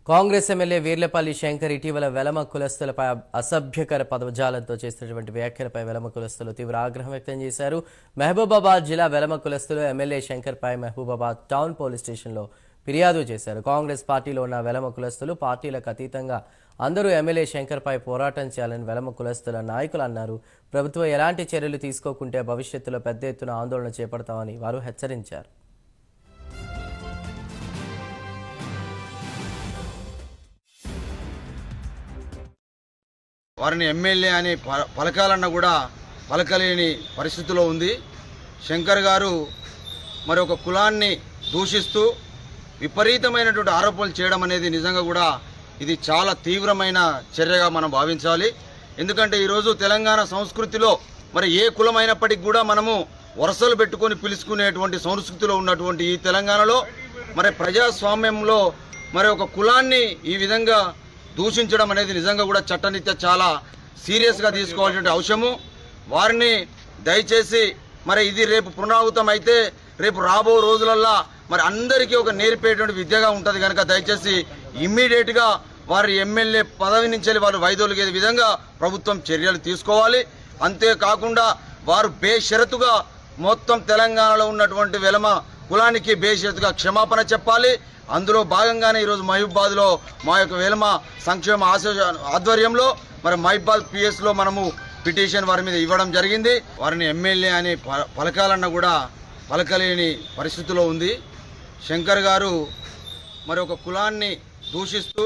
Congress MLA Veerlapalli Shankar ఇటీవల వెలమ కులస్తులపై అసభ్యకర పదజాలంతో చేసినటువంటి వ్యాఖ్యలపై వెలమ కులస్తులు తీవ్ర ఆగ్రహం వ్యక్తం చేశారు. మహబూబాబాద్ జిల్లా వెలమ కులస్తులు ఎమ్మెల్యే శంకర్ పై మహబూబాబాద్ టౌన్ పోలీస్ స్టేషన్లో ఫిర్యాదు చేశారు. కాంగ్రెస్ పార్టీలో ఉన్న వెలమ కులస్తులు పార్టీలకు అతీతంగా అందరూ ఎమ్మెల్యే శంకర్ పై పోరాటం చేయాలని వెలమ కులస్తుల నాయకులు అన్నారు. ప్రభుత్వం ఎలాంటి చర్యలు తీసుకోకుంటే భవిష్యత్తులో పెద్ద ఎత్తున ఆందోళన చేపడతామని వారు హెచ్చరించారు. వారిని ఎమ్మెల్యే అని పలకాలన్నా కూడా పలకలేని పరిస్థితిలో ఉంది. శంకర్ గారు మరి ఒక కులాన్ని దూషిస్తూ విపరీతమైనటువంటి ఆరోపణలు చేయడం అనేది నిజంగా కూడా ఇది చాలా తీవ్రమైన చర్యగా మనం భావించాలి. ఎందుకంటే ఈరోజు తెలంగాణ సంస్కృతిలో మరి ఏ కులమైనప్పటికీ కూడా మనము వరుసలు పెట్టుకొని పిలుచుకునేటువంటి సంస్కృతిలో ఉన్నటువంటి ఈ తెలంగాణలో మరి ప్రజాస్వామ్యంలో మరి ఒక కులాన్ని ఈ విధంగా దూషించడం అనేది నిజంగా కూడా చట్టరీత్యా చాలా సీరియస్గా తీసుకోవాల్సిన అవసరము. వారిని దయచేసి మరి ఇది రేపు పునరావృతం అయితే రేపు రాబో రోజులల్లో మరి అందరికీ ఒక నేర్పేటువంటి విద్యగా ఉంటుంది కనుక దయచేసి ఇమ్మీడియట్గా వారి ఎమ్మెల్యే పదవి నుంచి వారు వైదొలిగే విధంగా ప్రభుత్వం చర్యలు తీసుకోవాలి. అంతేకాకుండా వారు బేషరతుగా మొత్తం తెలంగాణలో ఉన్నటువంటి వెలమ కులానికి బేషరతుగా క్షమాపణ చెప్పాలి. అందులో భాగంగానే ఈరోజు మహబూబాబాద్లో మా యొక్క వెలమ సంక్షేమ ఆధ్వర్యంలో మరి మహబూబాబాద్ పిఎస్లో మనము పిటిషన్ వారి మీద ఇవ్వడం జరిగింది. వారిని ఎమ్మెల్యే అని పలకాలన్నా కూడా పలకలేని పరిస్థితిలో ఉంది. శంకర్ గారు మరి ఒక కులాన్ని దూషిస్తూ